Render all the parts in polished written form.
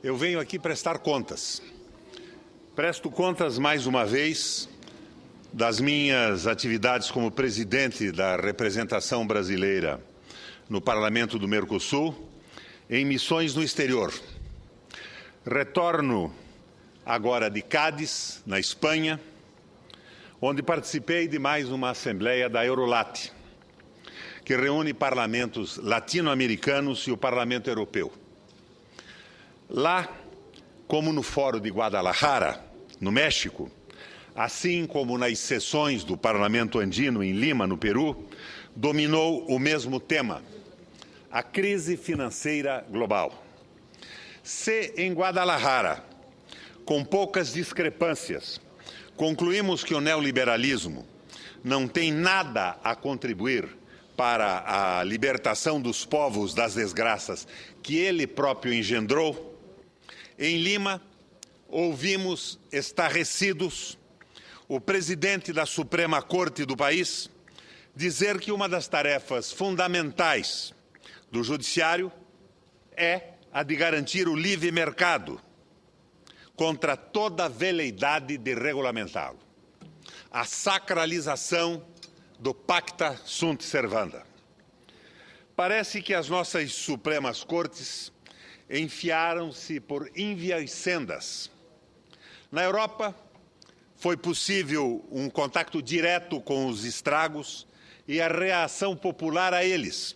eu venho aqui prestar contas. Presto contas, mais uma vez, das minhas atividades como presidente da representação brasileira no Parlamento do Mercosul, em missões no exterior. Retorno agora de Cádiz, na Espanha, onde participei de mais uma assembleia da Eurolat, que reúne parlamentos latino-americanos e o Parlamento Europeu. Lá, como no Fórum de Guadalajara, no México, assim como nas sessões do Parlamento Andino em Lima, no Peru, dominou o mesmo tema: a crise financeira global. Se em Guadalajara, com poucas discrepâncias, concluímos que o neoliberalismo não tem nada a contribuir para a libertação dos povos das desgraças que ele próprio engendrou, em Lima, ouvimos estarrecidos o presidente da Suprema Corte do país dizer que uma das tarefas fundamentais do Judiciário é a de garantir o livre mercado contra toda veleidade de regulamentá-lo. A sacralização do Pacta Sunt Servanda. Parece que as nossas Supremas Cortes enfiaram-se por ínvias sendas. Na Europa, foi possível um contato direto com os estragos e a reação popular a eles,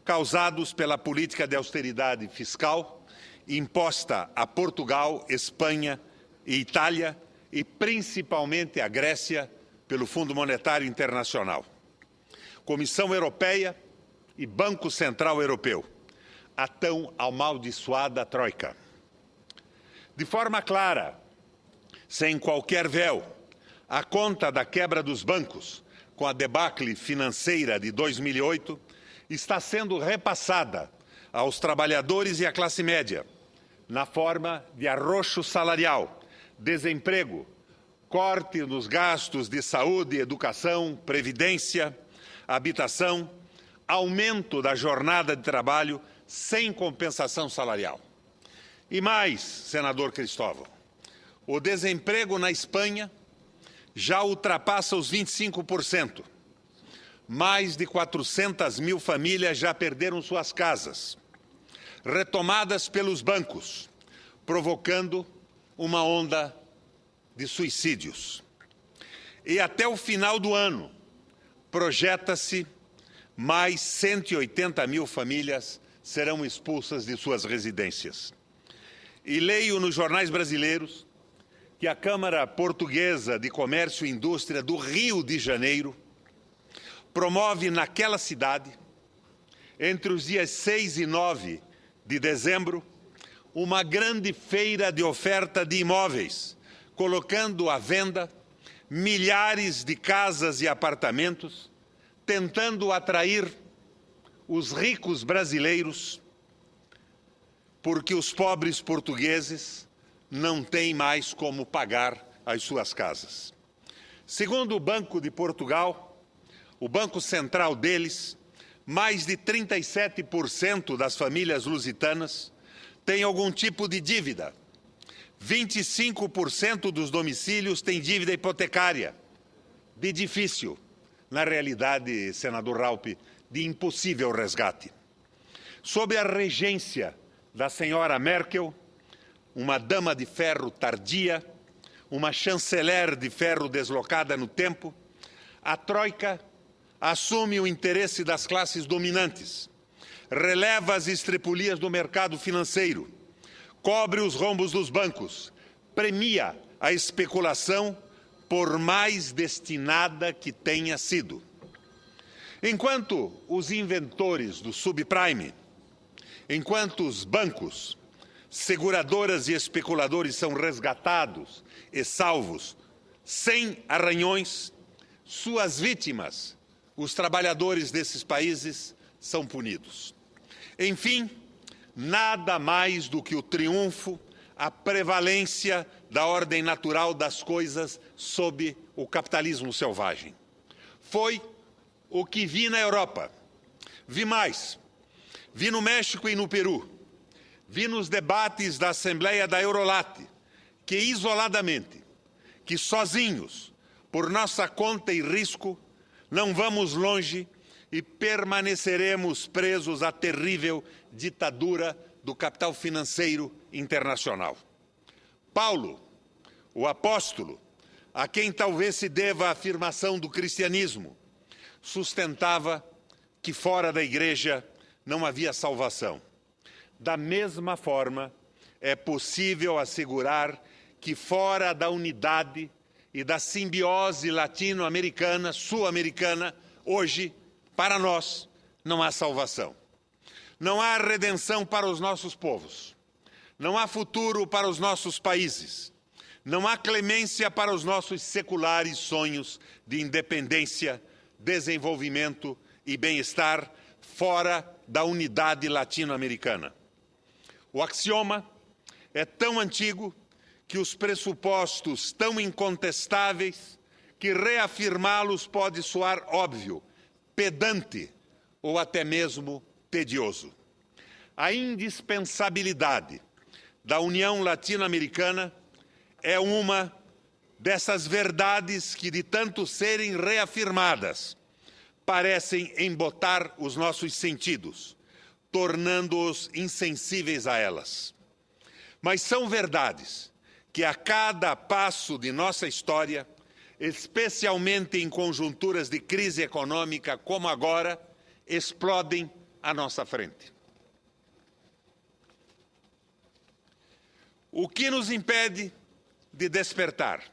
causados pela política de austeridade fiscal imposta a Portugal, Espanha e Itália e principalmente a Grécia pelo Fundo Monetário Internacional. Comissão Europeia e Banco Central Europeu, a tão amaldiçoada Troika. De forma clara, sem qualquer véu, a conta da quebra dos bancos com a debacle financeira de 2008 está sendo repassada aos trabalhadores e à classe média, na forma de arroxo salarial, desemprego, corte nos gastos de saúde, educação, previdência, habitação, aumento da jornada de trabalho sem compensação salarial. E mais, senador Cristóvão, o desemprego na Espanha já ultrapassa os 25%. Mais de 400 mil famílias já perderam suas casas, retomadas pelos bancos, provocando uma onda de suicídios. E até o final do ano, projeta-se mais 180 mil famílias serão expulsas de suas residências. E leio nos jornais brasileiros que a Câmara Portuguesa de Comércio e Indústria do Rio de Janeiro promove naquela cidade, entre os dias 6 e 9 de dezembro, uma grande feira de oferta de imóveis, colocando à venda milhares de casas e apartamentos, tentando atrair os ricos brasileiros, porque os pobres portugueses não têm mais como pagar as suas casas. Segundo o Banco de Portugal, o Banco Central deles, mais de 37% das famílias lusitanas têm algum tipo de dívida. 25% dos domicílios têm dívida hipotecária, de difícil, na realidade, senador Raupp, de impossível resgate. Sob a regência da senhora Merkel, uma dama de ferro tardia, uma chanceler de ferro deslocada no tempo, a Troika assume o interesse das classes dominantes, releva as estripulias do mercado financeiro, cobre os rombos dos bancos, premia a especulação por mais destinada que tenha sido. Enquanto os inventores do subprime, enquanto os bancos, seguradoras e especuladores são resgatados e salvos sem arranhões, suas vítimas, os trabalhadores desses países, são punidos. Enfim, nada mais do que o triunfo, a prevalência da ordem natural das coisas sob o capitalismo selvagem. Foi o que vi na Europa. Vi mais. Vi no México e no Peru. vi nos debates da Assembleia da Eurolat que isoladamente, que sozinhos, por nossa conta e risco, não vamos longe e permaneceremos presos à terrível ditadura do capital financeiro internacional. Paulo, o apóstolo, a quem talvez se deva a afirmação do cristianismo, sustentava que fora da igreja não havia salvação. Da mesma forma, é possível assegurar que fora da unidade e da simbiose latino-americana, sul-americana, hoje, para nós, não há salvação. Não há redenção para os nossos povos. Não há futuro para os nossos países. Não há clemência para os nossos seculares sonhos de independência, desenvolvimento e bem-estar fora da unidade latino-americana. O axioma é tão antigo que os pressupostos tão incontestáveis que reafirmá-los pode soar óbvio, pedante ou até mesmo tedioso. A indispensabilidade da União Latino-Americana é uma dessas verdades que, de tanto serem reafirmadas, parecem embotar os nossos sentidos, tornando-os insensíveis a elas. Mas são verdades que, a cada passo de nossa história, especialmente em conjunturas de crise econômica como agora, explodem à nossa frente. O que nos impede de despertar?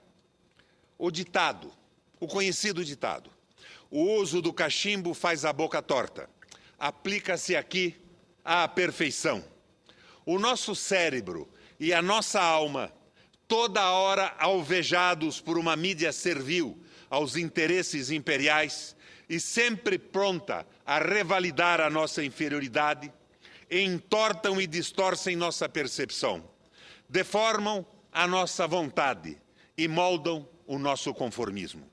O ditado, o conhecido ditado. O uso do cachimbo faz a boca torta. Aplica-se aqui à perfeição. O nosso cérebro e a nossa alma, toda hora alvejados por uma mídia servil aos interesses imperiais e sempre pronta a revalidar a nossa inferioridade, entortam e distorcem nossa percepção, deformam a nossa vontade e moldam o nosso conformismo.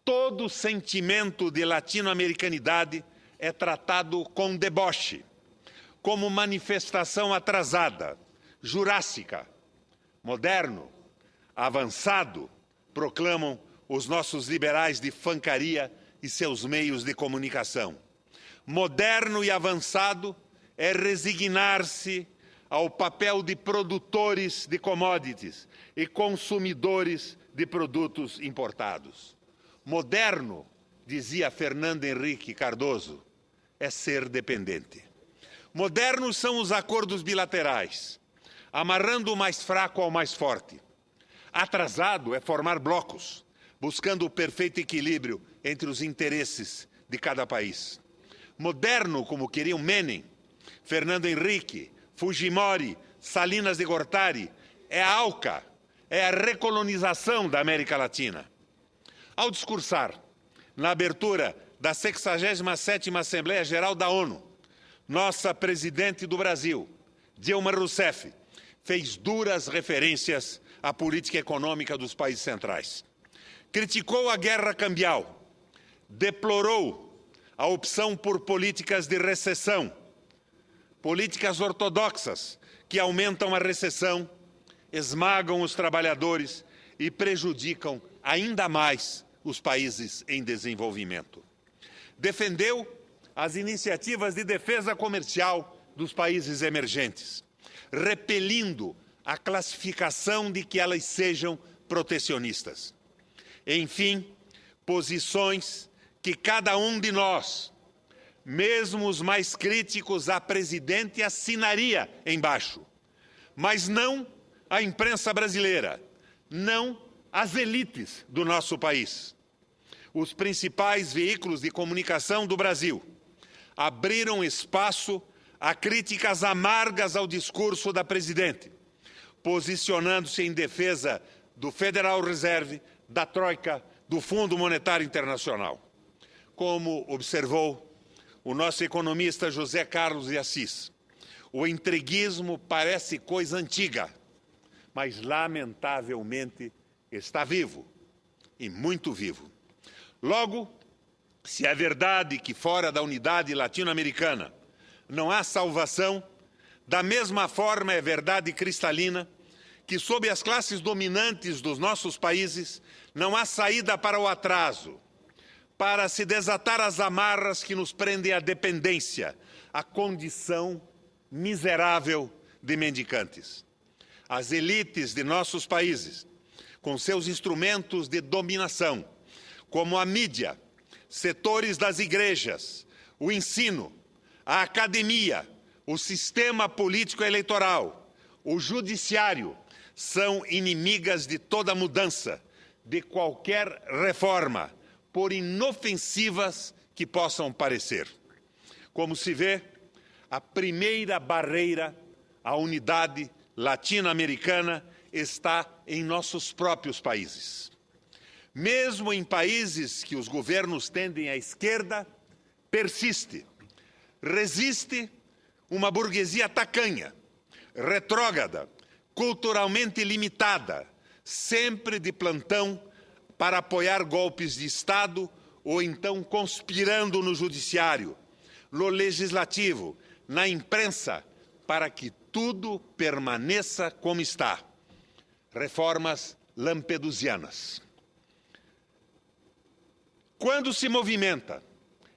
Todo sentimento de latino-americanidade é tratado com deboche, como manifestação atrasada, jurássica, moderno, avançado, proclamam os nossos liberais de fancaria e seus meios de comunicação. Moderno e avançado é resignar-se ao papel de produtores de commodities e consumidores de produtos importados. Moderno, dizia Fernando Henrique Cardoso, é ser dependente. Modernos são os acordos bilaterais, amarrando o mais fraco ao mais forte. Atrasado é formar blocos, buscando o perfeito equilíbrio entre os interesses de cada país. Moderno, como queriam Menem, Fernando Henrique, Fujimori, Salinas de Gortari, é a ALCA, é a recolonização da América Latina. Ao discursar na abertura da 67ª Assembleia Geral da ONU, nossa presidente do Brasil, Dilma Rousseff, fez duras referências à política econômica dos países centrais. Criticou a guerra cambial, deplorou a opção por políticas de recessão, políticas ortodoxas que aumentam a recessão, esmagam os trabalhadores e prejudicam ainda mais os países em desenvolvimento. Defendeu as iniciativas de defesa comercial dos países emergentes, repelindo a classificação de que elas sejam protecionistas. Enfim, posições que cada um de nós, mesmo os mais críticos à presidente, assinaria embaixo, mas não a imprensa brasileira, não as elites do nosso país. Os principais veículos de comunicação do Brasil abriram espaço a críticas amargas ao discurso da presidente, posicionando-se em defesa do Federal Reserve, da Troika, do Fundo Monetário Internacional. Como observou o nosso economista José Carlos de Assis, o entreguismo parece coisa antiga, mas lamentavelmente está vivo, e muito vivo. Logo, se é verdade que fora da unidade latino-americana não há salvação, Da mesma forma, é verdade cristalina que, sob as classes dominantes dos nossos países, não há saída para o atraso, para se desatar as amarras que nos prendem à dependência, à condição miserável de mendicantes. As elites de nossos países, com seus instrumentos de dominação, como a mídia, setores das igrejas, o ensino, a academia, o sistema político eleitoral, o judiciário, são inimigas de toda mudança, de qualquer reforma, por inofensivas que possam parecer. Como se vê, a primeira barreira à unidade latino-americana está em nossos próprios países. Mesmo em países que os governos tendem à esquerda, persiste, resiste uma burguesia tacanha, retrógrada, culturalmente limitada, sempre de plantão para apoiar golpes de Estado ou então conspirando no judiciário, no legislativo, na imprensa, para que tudo permaneça como está. Reformas lampedusianas. Quando se movimenta,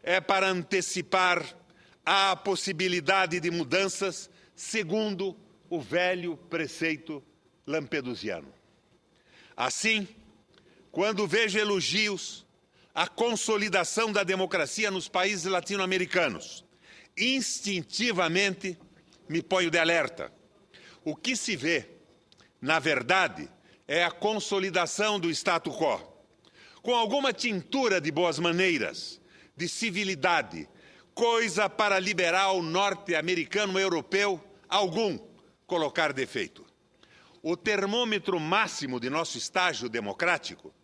é para antecipar a possibilidade de mudanças segundo o velho preceito lampedusiano. Assim, quando vejo elogios à consolidação da democracia nos países latino-americanos, instintivamente me ponho de alerta. O que se vê, na verdade, é a consolidação do status quo, com alguma tintura de boas maneiras, de civilidade, coisa para liberal norte-americano europeu algum colocar defeito. O termômetro máximo de nosso estágio democrático,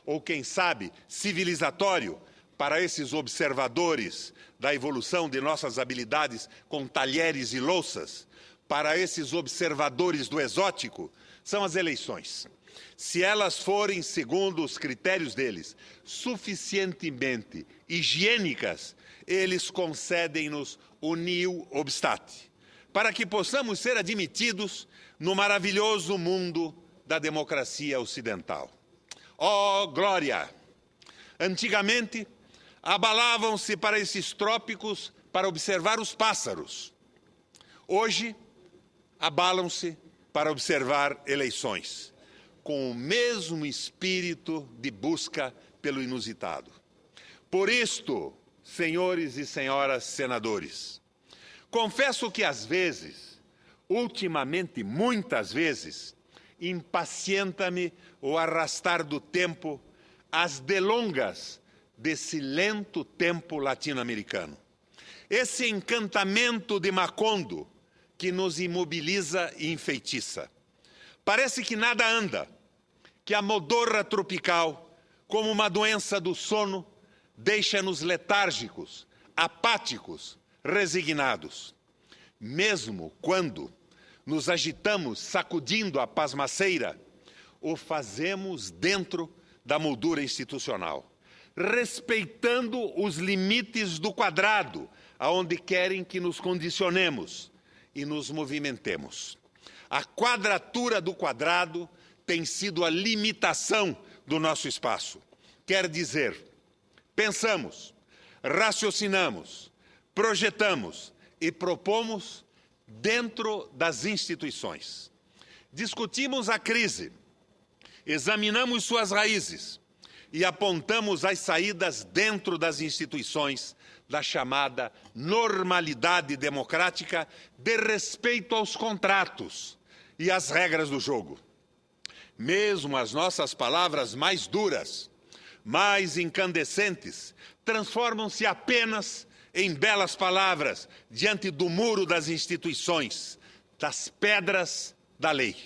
ou quem sabe civilizatório, para esses observadores da evolução de nossas habilidades com talheres e louças, para esses observadores do exótico, são as eleições. Se elas forem, segundo os critérios deles, suficientemente higiênicas, eles concedem-nos o nihil obstate, para que possamos ser admitidos no maravilhoso mundo da democracia ocidental. Oh, glória! Antigamente, abalavam-se para esses trópicos para observar os pássaros. Hoje, abalam-se para observar eleições, com o mesmo espírito de busca pelo inusitado. Por isto, senhores e senhoras senadores, confesso que às vezes, ultimamente muitas vezes, impacienta-me o arrastar do tempo as delongas desse lento tempo latino-americano. Esse encantamento de Macondo que nos imobiliza e enfeitiça. Parece que nada anda, que a modorra tropical, como uma doença do sono, deixa-nos letárgicos, apáticos, resignados. Mesmo quando nos agitamos sacudindo a pasmaceira, o fazemos dentro da moldura institucional, respeitando os limites do quadrado, aonde querem que nos condicionemos e nos movimentemos. A quadratura do quadrado tem sido a limitação do nosso espaço. Quer dizer, pensamos, raciocinamos, projetamos e propomos dentro das instituições. Discutimos a crise, examinamos suas raízes e apontamos as saídas dentro das instituições da chamada normalidade democrática de respeito aos contratos e às regras do jogo. Mesmo as nossas palavras mais duras, mais incandescentes, transformam-se apenas em belas palavras diante do muro das instituições, das pedras da lei.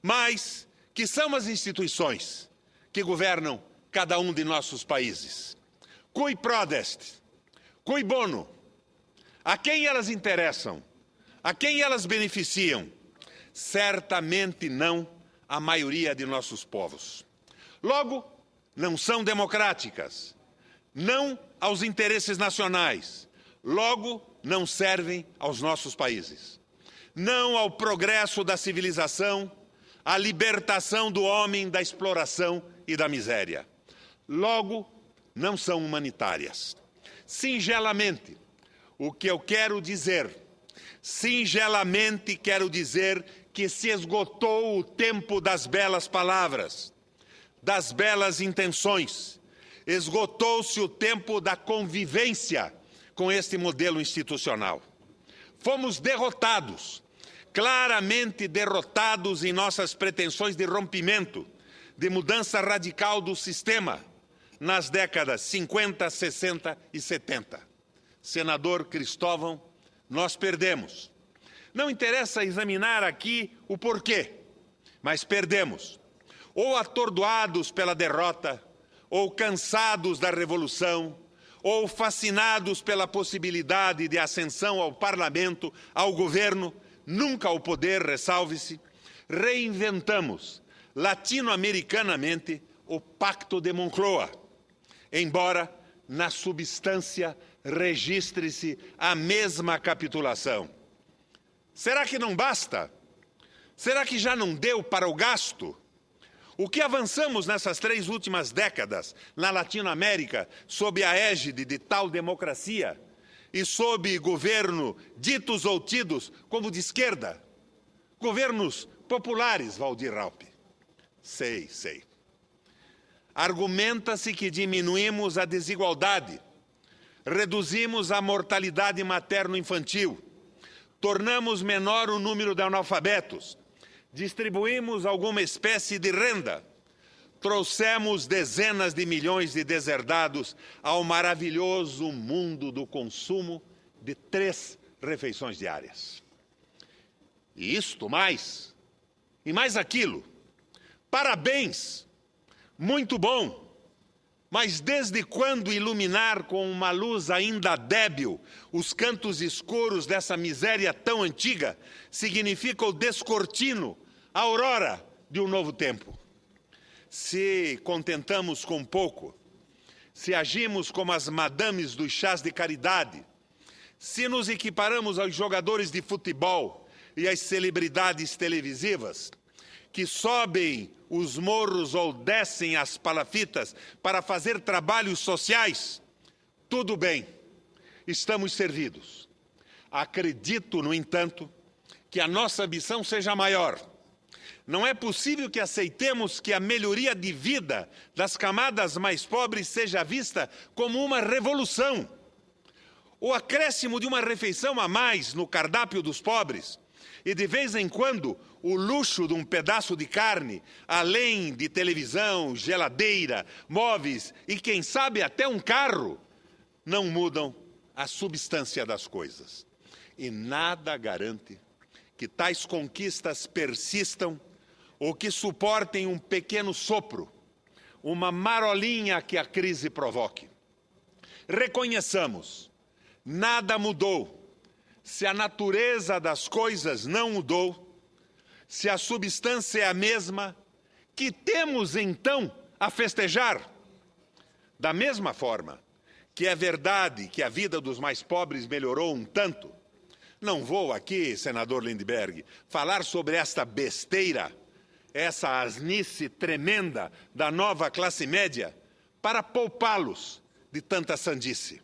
Mas que são as instituições que governam cada um de nossos países? Cui prodest? Cui bono? A quem elas interessam? A quem elas beneficiam? Certamente não a maioria de nossos povos. Logo, não são democráticas, não aos interesses nacionais, logo, não servem aos nossos países. não ao progresso da civilização, à libertação do homem da exploração e da miséria. Logo, não são humanitárias. Singelamente, o que eu quero dizer, singelamente quero dizer que se esgotou o tempo das belas palavras, das belas intenções, esgotou-se o tempo da convivência com este modelo institucional. Fomos derrotados, claramente derrotados em nossas pretensões de rompimento, de mudança radical do sistema, nas décadas 50, 60 e 70. Senador Cristóvão, nós perdemos. Não interessa examinar aqui o porquê, mas perdemos. Ou atordoados pela derrota, ou cansados da revolução, ou fascinados pela possibilidade de ascensão ao parlamento, ao governo, nunca ao poder, ressalve-se, reinventamos latino-americanamente o Pacto de Moncloa, embora na substância registre-se a mesma capitulação. Será que não basta? Será que já não deu para o gasto? O que avançamos nessas 3 últimas décadas na Latinoamérica sob a égide de tal democracia e sob governo ditos ou tidos como de esquerda? Governos populares, Waldir Raupp. Sei. Argumenta-se que diminuímos a desigualdade, reduzimos a mortalidade materno-infantil, tornamos menor o número de analfabetos, distribuímos alguma espécie de renda, trouxemos dezenas de milhões de deserdados ao maravilhoso mundo do consumo de 3 refeições diárias. E isto mais, e mais aquilo. Parabéns! Muito bom! Mas desde quando iluminar com uma luz ainda débil os cantos escuros dessa miséria tão antiga significa o descortino, a aurora de um novo tempo? Se contentamos com pouco, se agimos como as madames dos chás de caridade, se nos equiparamos aos jogadores de futebol e às celebridades televisivas, que sobem os morros ou descem as palafitas para fazer trabalhos sociais, tudo bem, estamos servidos. Acredito, no entanto, que a nossa ambição seja maior. Não é possível que aceitemos que a melhoria de vida das camadas mais pobres seja vista como uma revolução. O acréscimo de uma refeição a mais no cardápio dos pobres e, de vez em quando, o luxo de um pedaço de carne, além de televisão, geladeira, móveis e, quem sabe, até um carro, não mudam a substância das coisas. E nada garante que tais conquistas persistam ou que suportem um pequeno sopro, uma marolinha que a crise provoque. Reconheçamos, nada mudou. Se a natureza das coisas não mudou, se a substância é a mesma, que temos então a festejar? Da mesma forma que é verdade que a vida dos mais pobres melhorou um tanto, não vou aqui, senador Lindbergh, falar sobre esta besteira, essa asnice tremenda da nova classe média, para poupá-los de tanta sandice.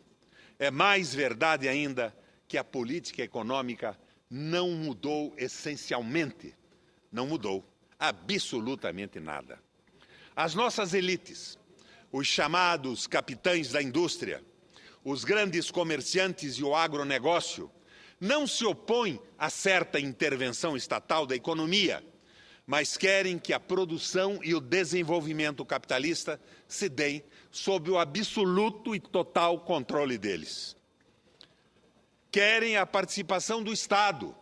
É mais verdade ainda que a política econômica não mudou essencialmente. Não mudou absolutamente nada. As nossas elites, os chamados capitães da indústria, os grandes comerciantes e o agronegócio, não se opõem a certa intervenção estatal da economia, mas querem que a produção e o desenvolvimento capitalista se deem sob o absoluto e total controle deles. Querem a participação do Estado,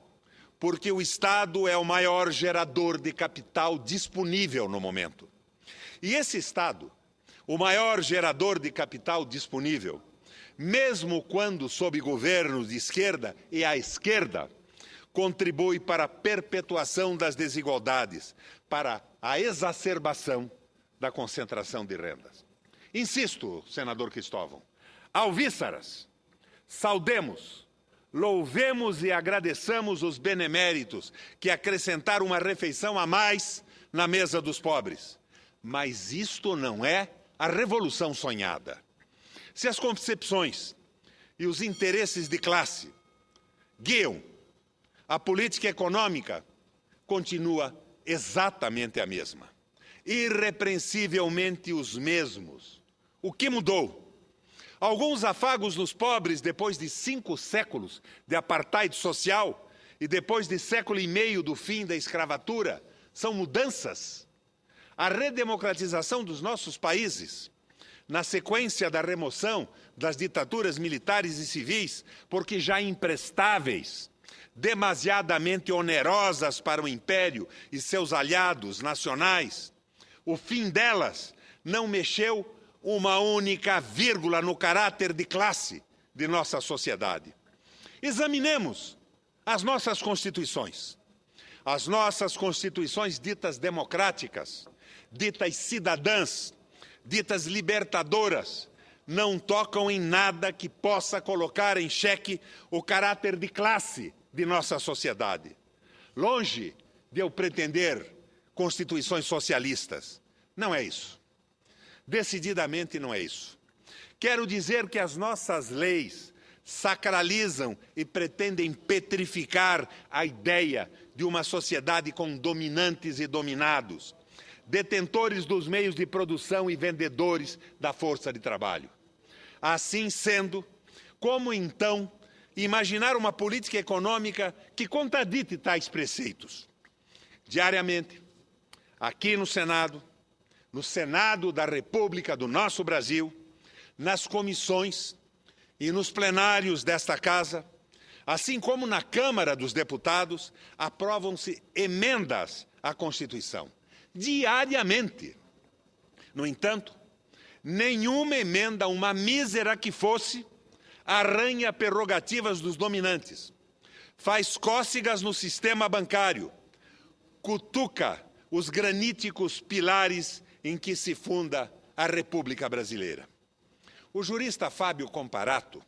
porque o Estado é o maior gerador de capital disponível no momento. E esse Estado, o maior gerador de capital disponível, mesmo quando sob governos de esquerda e à esquerda, contribui para a perpetuação das desigualdades, para a exacerbação da concentração de rendas. Insisto, senador Cristóvão, alvíceras, saudemos, louvemos e agradeçamos os beneméritos que acrescentaram uma refeição a mais na mesa dos pobres. Mas isto não é a revolução sonhada. Se as concepções e os interesses de classe guiam a política econômica, continua exatamente a mesma. Irrepreensivelmente os mesmos. O que mudou? Alguns afagos nos pobres depois de 5 séculos de apartheid social e depois de século e meio do fim da escravatura são mudanças. A redemocratização dos nossos países, na sequência da remoção das ditaduras militares e civis, porque já imprestáveis, demasiadamente onerosas para o império e seus aliados nacionais, o fim delas não mexeu uma única vírgula no caráter de classe de nossa sociedade. Examinemos as nossas constituições. As nossas constituições ditas democráticas, ditas cidadãs, ditas libertadoras, não tocam em nada que possa colocar em xeque o caráter de classe de nossa sociedade. Longe de eu pretender constituições socialistas. Não é isso. Decididamente não é isso. Quero dizer que as nossas leis sacralizam e pretendem petrificar a ideia de uma sociedade com dominantes e dominados, detentores dos meios de produção e vendedores da força de trabalho. Assim sendo, como então imaginar uma política econômica que contradite tais preceitos? Diariamente, aqui no Senado da República do nosso Brasil, nas comissões e nos plenários desta Casa, assim como na Câmara dos Deputados, aprovam-se emendas à Constituição, diariamente. No entanto, nenhuma emenda, uma mísera que fosse, arranha prerrogativas dos dominantes, faz cócegas no sistema bancário, cutuca os graníticos pilares em que se funda a República Brasileira. O jurista Fábio Comparato,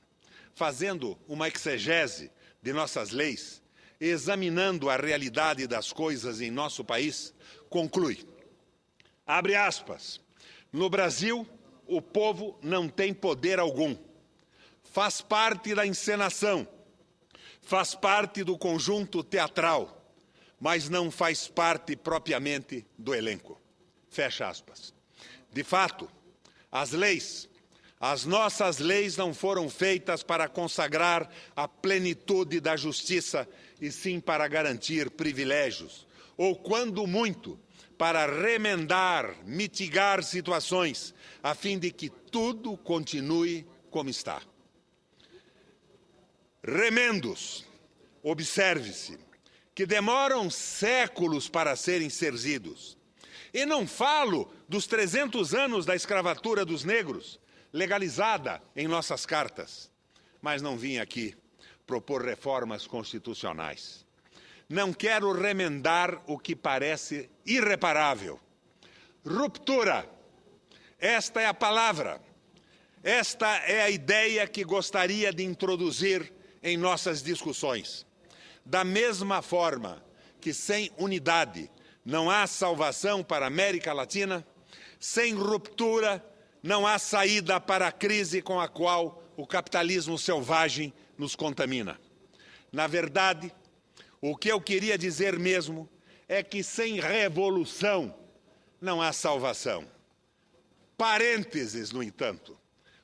fazendo uma exegese de nossas leis, examinando a realidade das coisas em nosso país, conclui, abre aspas, no Brasil, o povo não tem poder algum. Faz parte da encenação, faz parte do conjunto teatral, mas não faz parte propriamente do elenco. Fecha aspas. De fato, as nossas leis não foram feitas para consagrar a plenitude da justiça, e sim para garantir privilégios, ou, quando muito, para remendar, mitigar situações, a fim de que tudo continue como está. Remendos, observe-se, que demoram séculos para serem exercidos. E não falo dos 300 anos da escravatura dos negros, legalizada em nossas cartas. Mas não vim aqui propor reformas constitucionais. Não quero remendar o que parece irreparável. Ruptura. Esta é a palavra. Esta é a ideia que gostaria de introduzir em nossas discussões. Da mesma forma que sem unidade não há salvação para a América Latina, sem ruptura não há saída para a crise com a qual o capitalismo selvagem nos contamina. Na verdade, o que eu queria dizer mesmo é que sem revolução não há salvação. Parênteses, no entanto,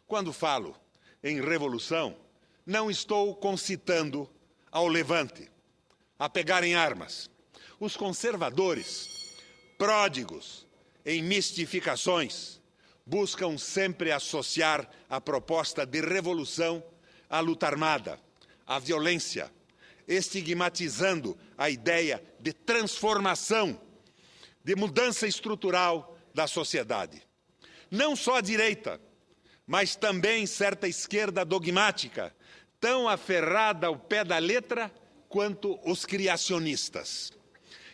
quando falo em revolução, não estou concitando ao levante, a pegarem armas. Os conservadores, pródigos em mistificações, buscam sempre associar a proposta de revolução à luta armada, à violência, estigmatizando a ideia de transformação, de mudança estrutural da sociedade. Não só a direita, mas também certa esquerda dogmática, tão aferrada ao pé da letra quanto os criacionistas.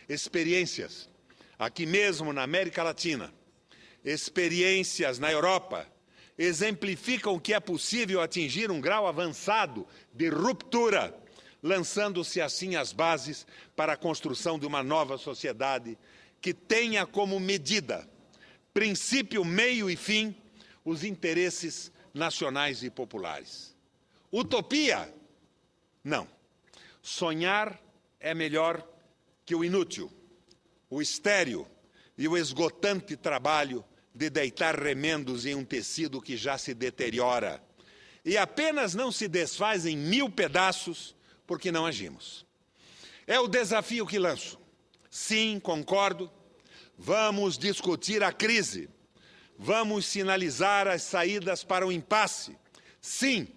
Experiências aqui mesmo na América Latina, experiências na Europa, exemplificam que é possível atingir um grau avançado de ruptura lançando-se assim as bases para a construção de uma nova sociedade que tenha como medida, princípio, meio e fim, os interesses nacionais e populares. Utopia? Não. Sonhar é melhor que o inútil, o estéril e o esgotante trabalho de deitar remendos em um tecido que já se deteriora e apenas não se desfaz em 1000 pedaços porque não agimos. É o desafio que lanço. Sim, concordo. Vamos discutir a crise. Vamos sinalizar as saídas para o impasse. Sim,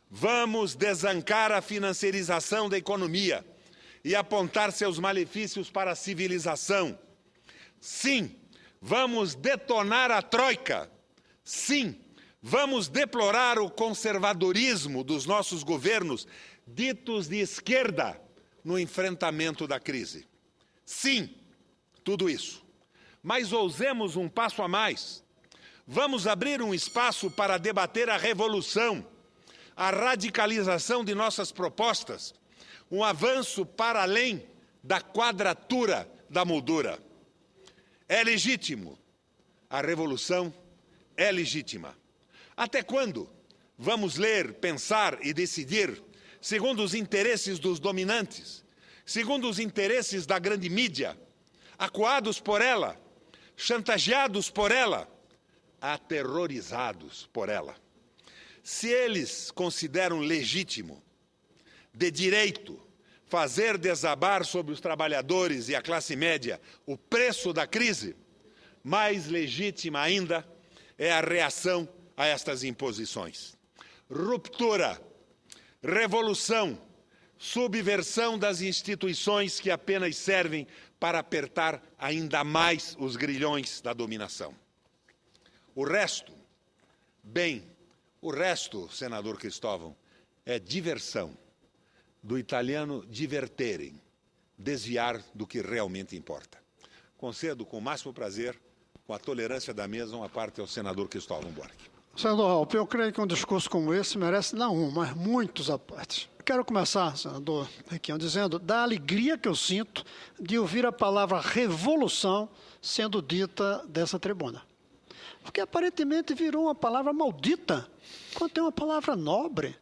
vamos desancar a financiarização da economia e apontar seus malefícios para a civilização. Sim, vamos detonar a troika. Sim, vamos deplorar o conservadorismo dos nossos governos, ditos de esquerda, no enfrentamento da crise. Sim, tudo isso. Mas ousemos um passo a mais. Vamos abrir um espaço para debater a revolução, a radicalização de nossas propostas, um avanço para além da quadratura da moldura. É legítimo. A revolução é legítima. Até quando vamos ler, pensar e decidir segundo os interesses dos dominantes, segundo os interesses da grande mídia, acuados por ela, chantageados por ela, aterrorizados por ela? Se eles consideram legítimo, de direito, fazer desabar sobre os trabalhadores e a classe média o preço da crise, mais legítima ainda é a reação a estas imposições. Ruptura, revolução, subversão das instituições que apenas servem para apertar ainda mais os grilhões da dominação. O resto, bem, o resto, senador Cristóvão, é diversão, do italiano diverterem, desviar do que realmente importa. Concedo com o máximo prazer, com a tolerância da mesa, uma parte ao senador Cristóvão Buarque. Senador Raupp, eu creio que um discurso como esse merece não um, mas muitos à parte. Quero começar, senador Requião, dizendo da alegria que eu sinto de ouvir a palavra revolução sendo dita dessa tribuna. Porque aparentemente virou uma palavra maldita, quando tem uma palavra nobre.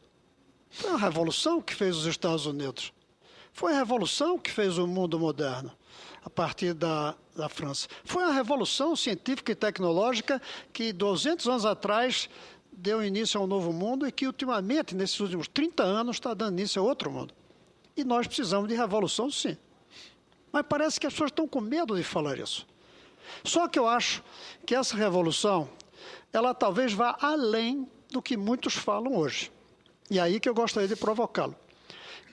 Foi a revolução que fez os Estados Unidos. Foi a revolução que fez o mundo moderno, a partir da França. Foi a revolução científica e tecnológica que, 200 anos atrás, deu início a um novo mundo e que, ultimamente, nesses últimos 30 anos, está dando início a outro mundo. E nós precisamos de revolução, sim. Mas parece que as pessoas estão com medo de falar isso. Só que eu acho que essa revolução, ela talvez vá além do que muitos falam hoje. E é aí que eu gostaria de provocá-lo.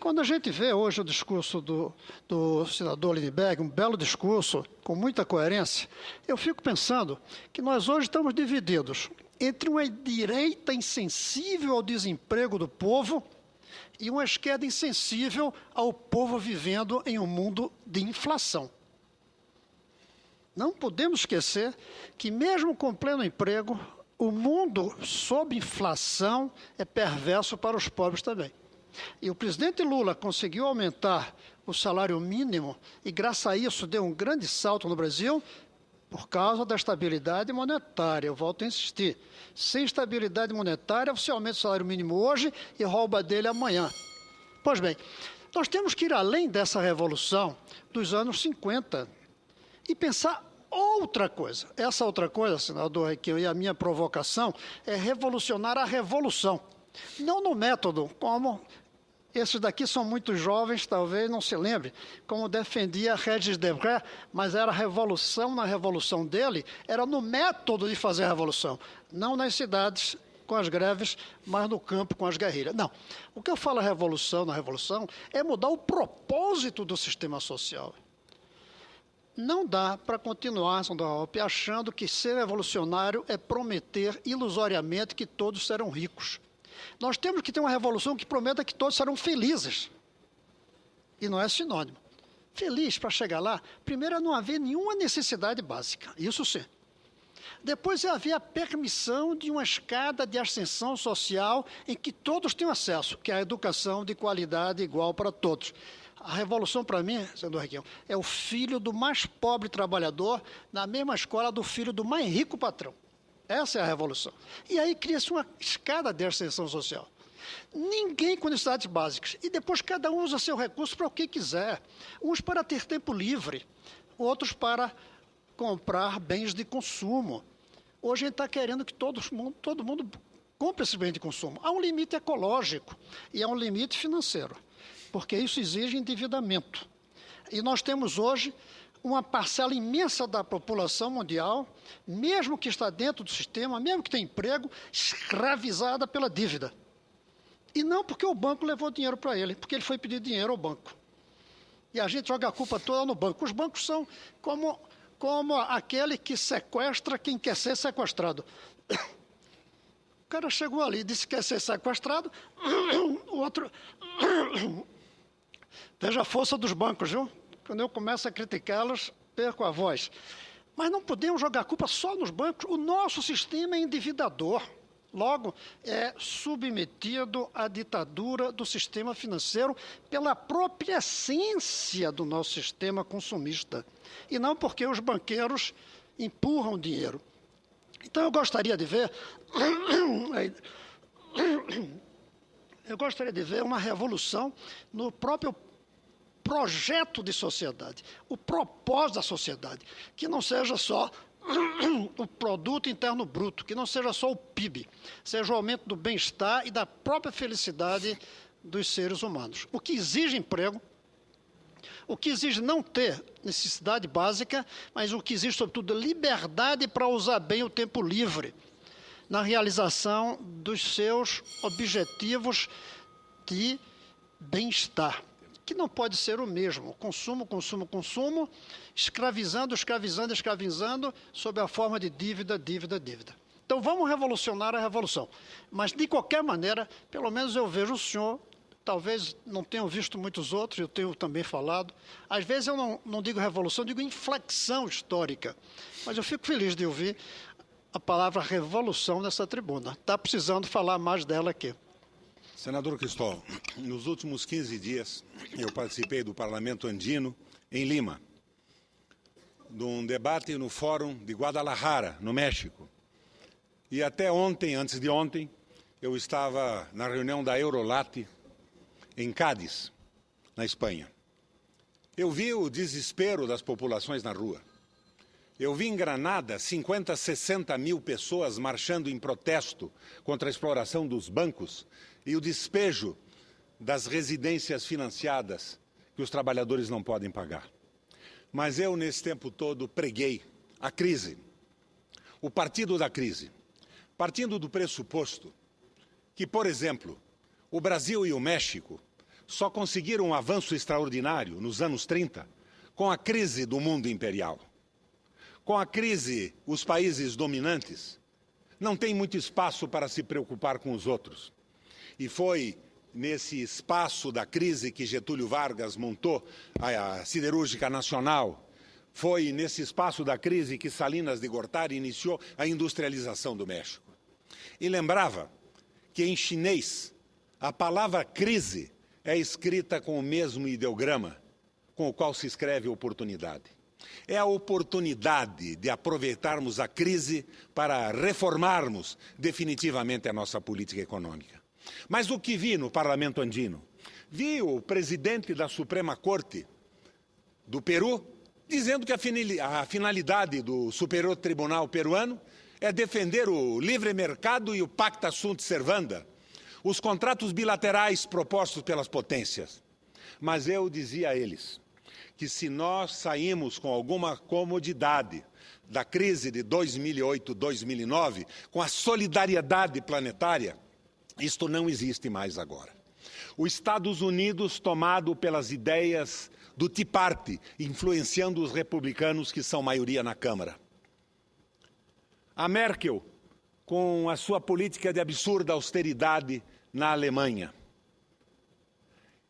Quando a gente vê hoje o discurso do senador Lindbergh, um belo discurso, com muita coerência, eu fico pensando que nós hoje estamos divididos entre uma direita insensível ao desemprego do povo e uma esquerda insensível ao povo vivendo em um mundo de inflação. Não podemos esquecer que, mesmo com pleno emprego, o mundo sob inflação é perverso para os pobres também. E o presidente Lula conseguiu aumentar o salário mínimo e, graças a isso, deu um grande salto no Brasil por causa da estabilidade monetária. Eu volto a insistir. Sem estabilidade monetária, você aumenta o salário mínimo hoje e rouba dele amanhã. Pois bem, nós temos que ir além dessa revolução dos anos 50 e pensar outra coisa. Essa outra coisa, senador Requião, e a minha provocação é revolucionar a revolução. Não no método, como esses daqui são muito jovens, talvez não se lembre, como defendia Regis Debray, mas era revolução na revolução dele, era no método de fazer a revolução, não nas cidades com as greves, mas no campo com as guerrilhas. Não, o que eu falo revolução na revolução é mudar o propósito do sistema social. Não dá para continuar, senador Raupp, achando que ser revolucionário é prometer ilusoriamente que todos serão ricos. Nós temos que ter uma revolução que prometa que todos serão felizes. E não é sinônimo. Feliz, para chegar lá, primeiro é não haver nenhuma necessidade básica. Isso sim. Depois havia a permissão de uma escada de ascensão social em que todos tinham acesso, que é a educação de qualidade igual para todos. A revolução, para mim, senador Requião, é o filho do mais pobre trabalhador na mesma escola do filho do mais rico patrão. Essa é a revolução. E aí cria-se uma escada de ascensão social. Ninguém com necessidades básicas. E depois cada um usa seu recurso para o que quiser. Uns para ter tempo livre, outros para comprar bens de consumo. Hoje a gente está querendo que todo mundo compre esse bem de consumo. Há um limite ecológico e há um limite financeiro, porque isso exige endividamento. E nós temos hoje uma parcela imensa da população mundial, mesmo que está dentro do sistema, mesmo que tem emprego, escravizada pela dívida. E não porque o banco levou dinheiro para ele, porque ele foi pedir dinheiro ao banco. E a gente joga a culpa toda no banco. Os bancos são como aquele que sequestra quem quer ser sequestrado. O cara chegou ali, disse que quer ser sequestrado, o outro... Veja a força dos bancos, viu? Quando eu começo a criticá-los, perco a voz. Mas não podemos jogar a culpa só nos bancos. O nosso sistema é endividador. Logo, é submetido à ditadura do sistema financeiro pela própria essência do nosso sistema consumista. E não porque os banqueiros empurram dinheiro. Então, eu gostaria de ver uma revolução no próprio projeto de sociedade, o propósito da sociedade, que não seja só o produto interno bruto, que não seja só o PIB, seja o aumento do bem-estar e da própria felicidade dos seres humanos. O que exige emprego, o que exige não ter necessidade básica, mas o que exige, sobretudo, liberdade para usar bem o tempo livre na realização dos seus objetivos de bem-estar, que não pode ser o mesmo. Consumo, consumo, consumo, escravizando, sob a forma de dívida, dívida, dívida. Então, vamos revolucionar a revolução. Mas, de qualquer maneira, pelo menos eu vejo o senhor, talvez não tenham visto muitos outros, eu tenho também falado. Às vezes eu não digo revolução, eu digo inflexão histórica. Mas eu fico feliz de ouvir a palavra revolução nessa tribuna. Está precisando falar mais dela aqui. Senador Cristóvão, nos últimos 15 dias, eu participei do Parlamento Andino, em Lima, de um debate no Fórum de Guadalajara, no México. E até ontem, antes de ontem, eu estava na reunião da Eurolat, em Cádiz, na Espanha. Eu vi o desespero das populações na rua. Eu vi em Granada 50, 60 mil pessoas marchando em protesto contra a exploração dos bancos e o despejo das residências financiadas que os trabalhadores não podem pagar. Mas eu, nesse tempo todo, preguei a crise, o partido da crise, partindo do pressuposto que, por exemplo, o Brasil e o México só conseguiram um avanço extraordinário nos anos 30 com a crise do mundo imperial. Com a crise, os países dominantes não têm muito espaço para se preocupar com os outros. E foi nesse espaço da crise que Getúlio Vargas montou a Siderúrgica Nacional. Foi nesse espaço da crise que Salinas de Gortari iniciou a industrialização do México. E lembrava que em chinês a palavra crise é escrita com o mesmo ideograma com o qual se escreve oportunidade. É a oportunidade de aproveitarmos a crise para reformarmos definitivamente a nossa política econômica. Mas o que vi no Parlamento Andino? Vi o presidente da Suprema Corte do Peru dizendo que a finalidade do Superior Tribunal peruano é defender o livre mercado e o Pacta Sunt Servanda, os contratos bilaterais propostos pelas potências. Mas eu dizia a eles que se nós saímos com alguma comodidade da crise de 2008, 2009, com a solidariedade planetária, isto não existe mais agora. Os Estados Unidos, tomado pelas ideias do Tea Party, influenciando os republicanos que são maioria na Câmara. A Merkel, com a sua política de absurda austeridade na Alemanha,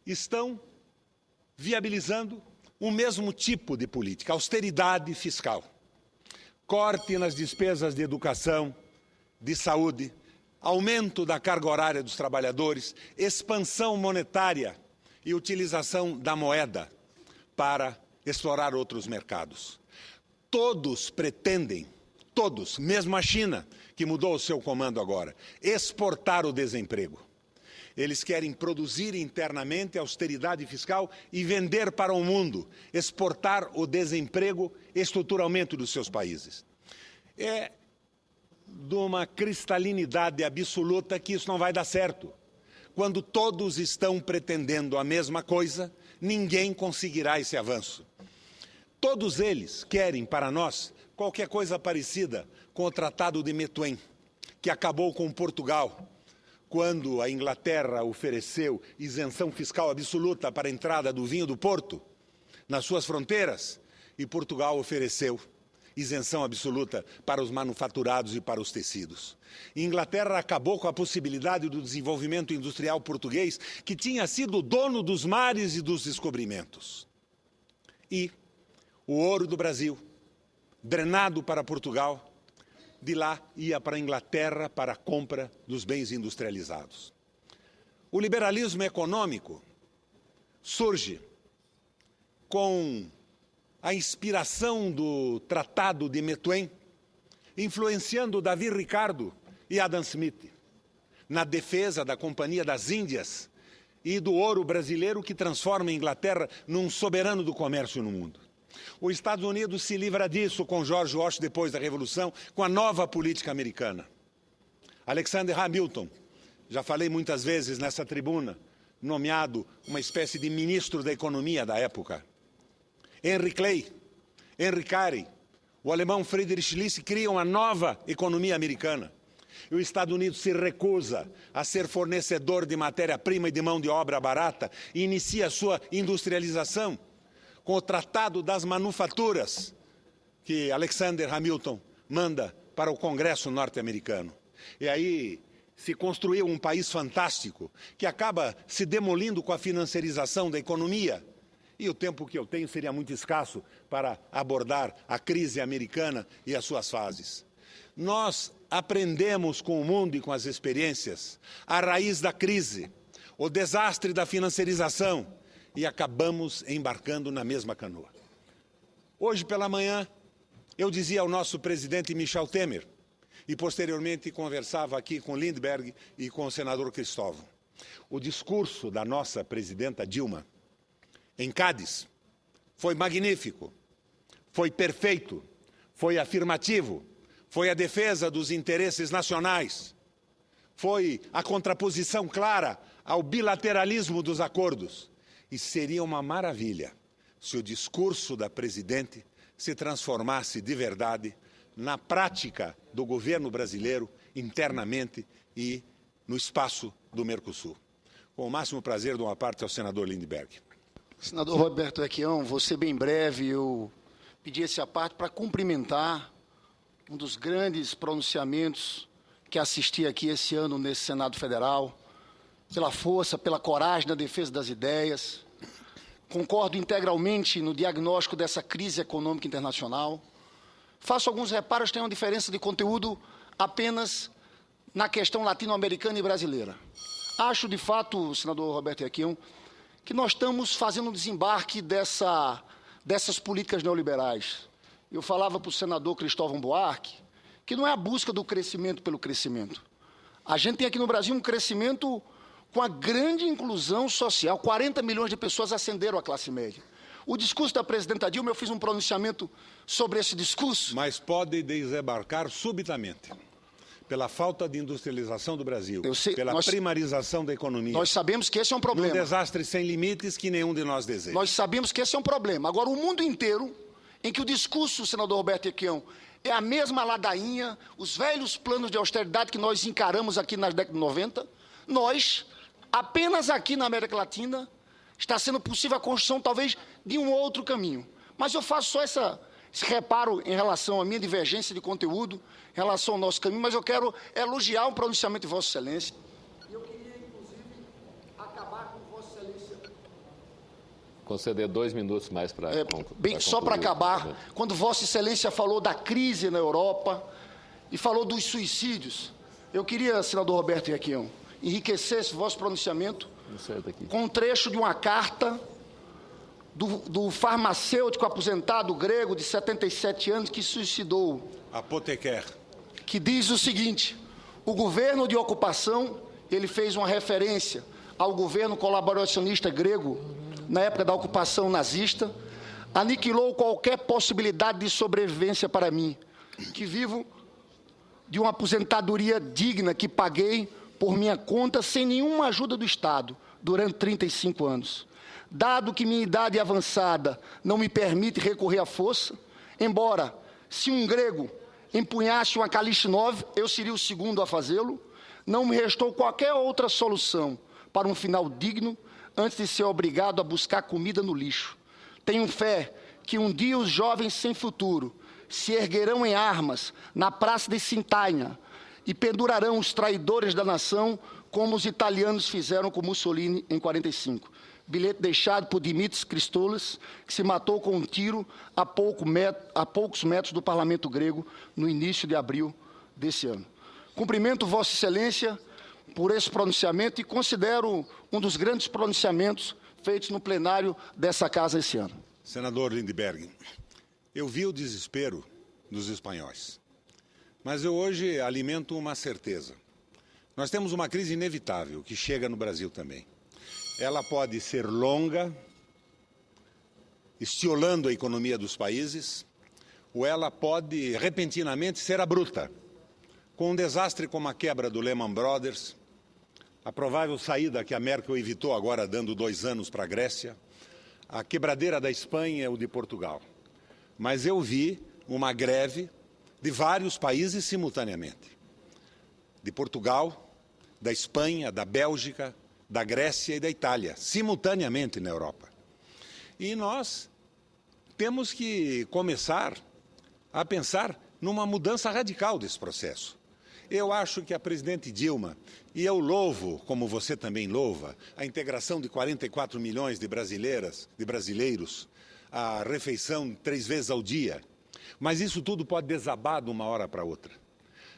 estão viabilizando o mesmo tipo de política, austeridade fiscal. corte nas despesas de educação, de saúde, aumento da carga horária dos trabalhadores, expansão monetária e utilização da moeda para explorar outros mercados. Todos pretendem, todos, mesmo a China, que mudou o seu comando agora, exportar o desemprego. Eles querem produzir internamente austeridade fiscal e vender para o mundo, exportar o desemprego estruturalmente dos seus países. É de uma cristalinidade absoluta que isso não vai dar certo. Quando todos estão pretendendo a mesma coisa, ninguém conseguirá esse avanço. Todos eles querem para nós qualquer coisa parecida com o Tratado de Methuen, que acabou com Portugal, quando a Inglaterra ofereceu isenção fiscal absoluta para a entrada do vinho do Porto nas suas fronteiras, e Portugal ofereceu isenção absoluta para os manufaturados e para os tecidos. A Inglaterra acabou com a possibilidade do desenvolvimento industrial português, que tinha sido dono dos mares e dos descobrimentos. E o ouro do Brasil, drenado para Portugal, de lá ia para a Inglaterra para a compra dos bens industrializados. O liberalismo econômico surge com a inspiração do Tratado de Methuen, influenciando Davi Ricardo e Adam Smith na defesa da Companhia das Índias e do ouro brasileiro, que transforma a Inglaterra num soberano do comércio no mundo. Os Estados Unidos se livra disso com George Washington depois da Revolução, com a nova política americana. Alexander Hamilton, já falei muitas vezes nessa tribuna, nomeado uma espécie de ministro da economia da época. Henry Clay, Henry Carey, o alemão Friedrich List criam a nova economia americana. E os Estados Unidos se recusa a ser fornecedor de matéria-prima e de mão de obra barata e inicia a sua industrialização com o Tratado das Manufaturas, que Alexander Hamilton manda para o Congresso norte-americano. E aí se construiu um país fantástico, que acaba se demolindo com a financiarização da economia. E o tempo que eu tenho seria muito escasso para abordar a crise americana e as suas fases. Nós aprendemos com o mundo e com as experiências a raiz da crise, o desastre da financiarização, e acabamos embarcando na mesma canoa. Hoje pela manhã, eu dizia ao nosso presidente Michel Temer, e posteriormente conversava aqui com Lindbergh e com o senador Cristóvão, o discurso da nossa presidenta Dilma em Cádiz foi magnífico, foi perfeito, foi afirmativo, foi a defesa dos interesses nacionais, foi a contraposição clara ao bilateralismo dos acordos. E seria uma maravilha se o discurso da presidente se transformasse de verdade na prática do governo brasileiro internamente e no espaço do Mercosul. Com o máximo prazer, dou uma parte ao senador Lindbergh. Senador Roberto Requião, vou ser bem breve. Eu pedi essa parte para cumprimentar um dos grandes pronunciamentos que assisti aqui esse ano nesse Senado Federal, pela força, pela coragem na defesa das ideias. Concordo integralmente no diagnóstico dessa crise econômica internacional. Faço alguns reparos, tem uma diferença de conteúdo apenas na questão latino-americana e brasileira. Acho, de fato, senador Roberto Requião, que nós estamos fazendo um desembarque dessas políticas neoliberais. Eu falava para o senador Cristóvão Buarque que não é a busca do crescimento pelo crescimento. A gente tem aqui no Brasil um crescimento com a grande inclusão social. 40 milhões de pessoas ascenderam à classe média. O discurso da presidenta Dilma, eu fiz um pronunciamento sobre esse discurso. Mas pode desembarcar subitamente, pela falta de industrialização do Brasil, pela primarização da economia. Nós sabemos que esse é um problema. Um desastre sem limites que nenhum de nós deseja. Nós sabemos que esse é um problema. Agora, o mundo inteiro, em que o discurso, senador Roberto Requião, é a mesma ladainha, os velhos planos de austeridade que nós encaramos aqui nas décadas de 90, nós, apenas aqui na América Latina, está sendo possível a construção, talvez, de um outro caminho. Mas eu faço só esse reparo em relação à minha divergência de conteúdo, em relação ao nosso caminho, mas eu quero elogiar um pronunciamento de Vossa Excelência. Eu queria, inclusive, acabar com Vossa Excelência conceder 2 minutos mais para concluir. Só para acabar, quando Vossa Excelência falou da crise na Europa e falou dos suicídios, eu queria, senador Roberto Requião, enriquecer esse vosso pronunciamento com um trecho de uma carta do farmacêutico aposentado grego de 77 anos que suicidou. Apoteker. Que diz o seguinte: o governo de ocupação, ele fez uma referência ao governo colaboracionista grego na época da ocupação nazista, aniquilou qualquer possibilidade de sobrevivência para mim, que vivo de uma aposentadoria digna que paguei por minha conta sem nenhuma ajuda do Estado durante 35 anos. Dado que minha idade avançada não me permite recorrer à força, embora, se um grego empunhasse uma Kalashnikov, eu seria o segundo a fazê-lo, não me restou qualquer outra solução para um final digno antes de ser obrigado a buscar comida no lixo. Tenho fé que um dia os jovens sem futuro se erguerão em armas na praça de Cintaina e pendurarão os traidores da nação como os italianos fizeram com Mussolini em 45. Bilhete deixado por Dimitris Christoulas, que se matou com um tiro a poucos metros do parlamento grego no início de abril desse ano. Cumprimento Vossa Excelência por esse pronunciamento e considero um dos grandes pronunciamentos feitos no plenário dessa casa esse ano. Senador Lindbergh, eu vi o desespero dos espanhóis, mas eu hoje alimento uma certeza. Nós temos uma crise inevitável que chega no Brasil também. Ela pode ser longa, estiolando a economia dos países, ou ela pode repentinamente ser abrupta, com um desastre como a quebra do Lehman Brothers, a provável saída que a Merkel evitou agora dando 2 anos para a Grécia, a quebradeira da Espanha ou de Portugal. Mas eu vi uma greve de vários países simultaneamente. De Portugal, da Espanha, da Bélgica, da Grécia e da Itália, simultaneamente na Europa. E nós temos que começar a pensar numa mudança radical desse processo. Eu acho que a presidente Dilma, e eu louvo, como você também louva, a integração de 44 milhões de brasileiros, a refeição 3 vezes ao dia, mas isso tudo pode desabar de uma hora para outra.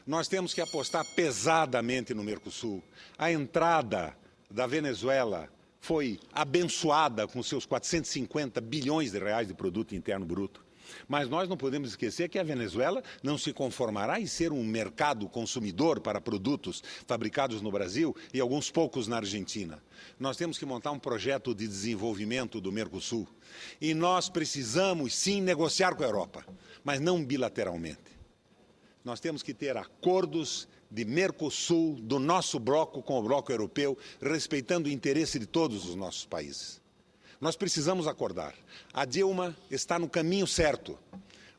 Nós temos que apostar pesadamente no Mercosul. A entrada da Venezuela foi abençoada com seus 450 bilhões de reais de produto interno bruto. Mas nós não podemos esquecer que a Venezuela não se conformará em ser um mercado consumidor para produtos fabricados no Brasil e alguns poucos na Argentina. Nós temos que montar um projeto de desenvolvimento do Mercosul. E nós precisamos, sim, negociar com a Europa, mas não bilateralmente. Nós temos que ter acordos de Mercosul, do nosso bloco com o bloco europeu, respeitando o interesse de todos os nossos países. Nós precisamos acordar. A Dilma está no caminho certo,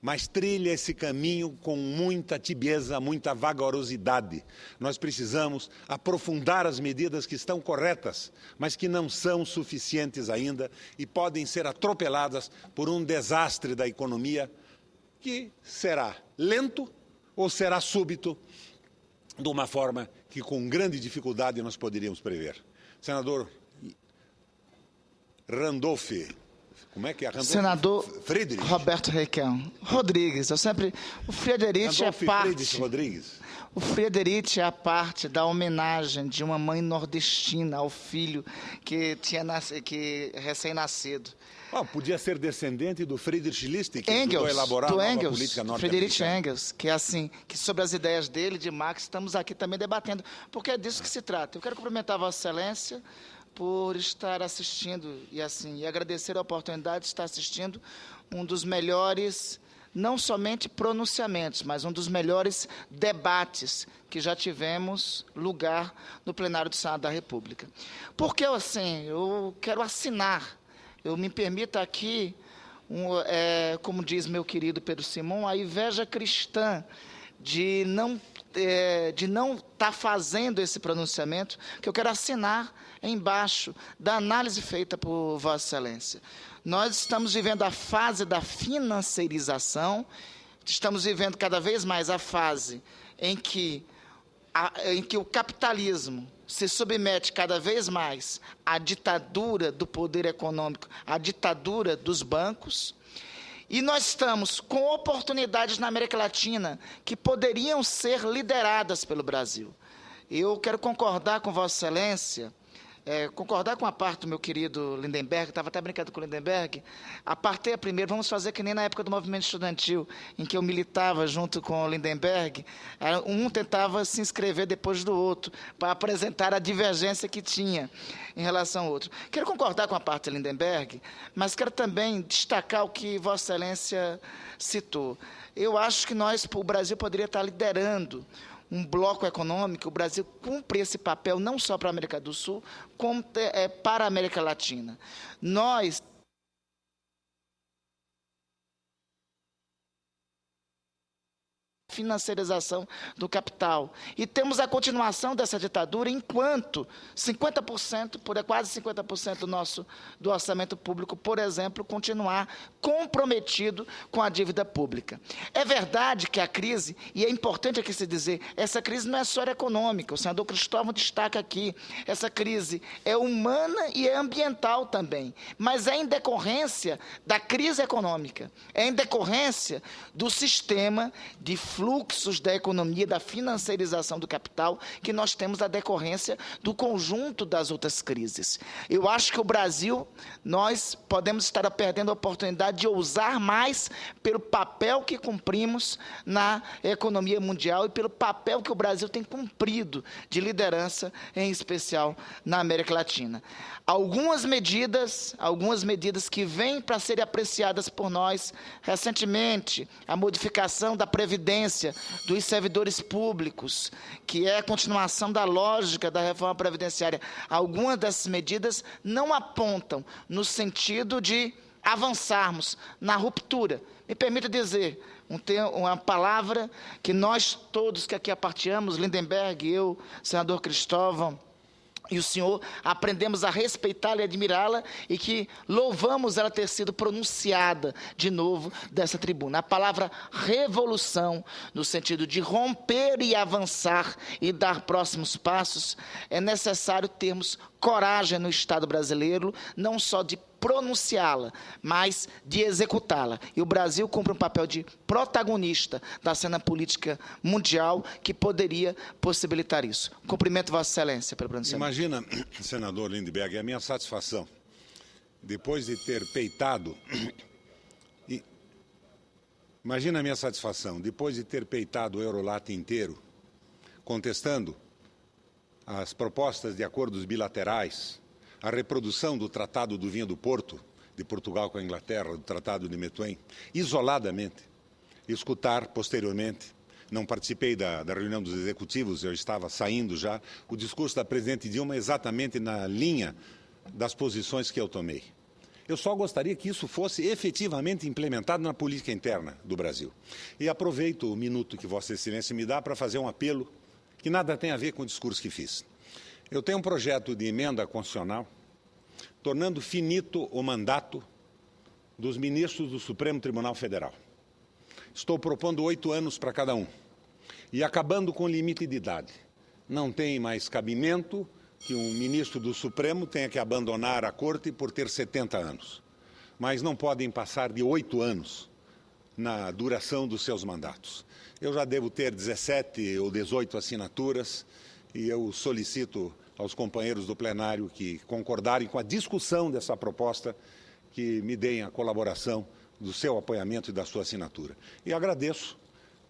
mas trilha esse caminho com muita tibieza, muita vagarosidade. Nós precisamos aprofundar as medidas que estão corretas, mas que não são suficientes ainda e podem ser atropeladas por um desastre da economia que será lento ou será súbito, de uma forma que com grande dificuldade nós poderíamos prever. Senador Randolph, como é que é? Randolph? Senador Friedrich. Roberto Requião. Rodrigues, eu sempre... O Friedrich Randolph é parte... Friedrich Rodrigues. O Friedrich é a parte da homenagem de uma mãe nordestina ao filho que recém-nascido. Podia ser descendente do Friedrich List, que Engels, ajudou a elaborar a do nova Engels, política Friedrich norte-americana. Engels, que é assim, que sobre as ideias dele, de Marx, estamos aqui também debatendo, porque é disso que se trata. Eu quero cumprimentar a Vossa Excelência por estar assistindo e agradecer a oportunidade de estar assistindo um dos melhores, não somente pronunciamentos, mas um dos melhores debates que já tivemos lugar no plenário do Senado da República. Porque, eu quero assinar, eu me permita aqui, como diz meu querido Pedro Simon, a inveja cristã de não estar fazendo esse pronunciamento, que eu quero assinar embaixo da análise feita por Vossa Excelência. Nós estamos vivendo a fase da financeirização, estamos vivendo cada vez mais a fase em que o capitalismo se submete cada vez mais à ditadura do poder econômico, à ditadura dos bancos, e nós estamos com oportunidades na América Latina que poderiam ser lideradas pelo Brasil. Eu quero concordar com Vossa Excelência, concordar com a parte do meu querido Lindenberg, estava até brincando com o Lindenberg, apartei a primeira, vamos fazer que nem na época do movimento estudantil, em que eu militava junto com o Lindenberg, um tentava se inscrever depois do outro, para apresentar a divergência que tinha em relação ao outro. Quero concordar com a parte do Lindenberg, mas quero também destacar o que Vossa Excelência citou. Eu acho que o Brasil poderia estar liderando um bloco econômico. O Brasil cumpre esse papel não só para a América do Sul, como para a América Latina. Nós financiarização do capital. E temos a continuação dessa ditadura enquanto 50%, quase 50% do orçamento público, por exemplo, continuar comprometido com a dívida pública. É verdade que a crise, e é importante aqui se dizer, essa crise não é só econômica, o senador Cristóvão destaca aqui, essa crise é humana e é ambiental também, mas é em decorrência da crise econômica, é em decorrência do sistema de fluxos da economia, da financiarização do capital, que nós temos a decorrência do conjunto das outras crises. Eu acho que o Brasil, nós podemos estar perdendo a oportunidade de ousar mais pelo papel que cumprimos na economia mundial e pelo papel que o Brasil tem cumprido de liderança, em especial na América Latina. Algumas medidas que vêm para serem apreciadas por nós recentemente, a modificação da Previdência dos servidores públicos, que é a continuação da lógica da reforma previdenciária. Algumas dessas medidas não apontam no sentido de avançarmos na ruptura. Me permita dizer uma palavra que nós todos que aqui aparteamos, Lindenberg, eu, senador Cristóvão, e o senhor, aprendemos a respeitá-la e admirá-la, e que louvamos ela ter sido pronunciada de novo dessa tribuna. A palavra revolução, no sentido de romper e avançar e dar próximos passos, é necessário termos coragem no Estado brasileiro, não só de pronunciá-la, mas de executá-la. E o Brasil cumpre um papel de protagonista da cena política mundial que poderia possibilitar isso. Cumprimento Vossa Excelência pelo pronunciamento. Imagina, senador Lindenberg, a minha satisfação, depois de ter peitado... Imagina a minha satisfação, depois de ter peitado o Eurolat inteiro, contestando as propostas de acordos bilaterais, a reprodução do Tratado do Vinho do Porto, de Portugal com a Inglaterra, do Tratado de Methuen, isoladamente, escutar posteriormente, não participei da reunião dos executivos, eu estava saindo já, o discurso da presidente Dilma exatamente na linha das posições que eu tomei. Eu só gostaria que isso fosse efetivamente implementado na política interna do Brasil. E aproveito o minuto que Vossa Excelência me dá para fazer um apelo que nada tem a ver com o discurso que fiz. Eu tenho um projeto de emenda constitucional tornando finito o mandato dos ministros do Supremo Tribunal Federal. Estou propondo 8 anos para cada um e acabando com o limite de idade. Não tem mais cabimento que um ministro do Supremo tenha que abandonar a corte por ter 70 anos. Mas não podem passar de 8 anos na duração dos seus mandatos. Eu já devo ter 17 ou 18 assinaturas e eu solicito aos companheiros do plenário que concordarem com a discussão dessa proposta, que me deem a colaboração do seu apoiamento e da sua assinatura. E agradeço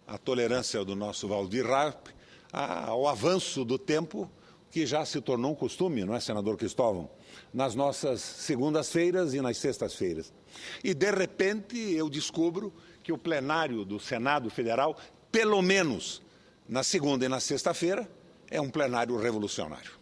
a tolerância do nosso Valdir Rapp ao avanço do tempo, que já se tornou um costume, não é, senador Cristóvão? Nas nossas segundas-feiras e nas sextas-feiras. E, de repente, eu descubro que o plenário do Senado Federal, pelo menos na segunda e na sexta-feira, é um plenário revolucionário.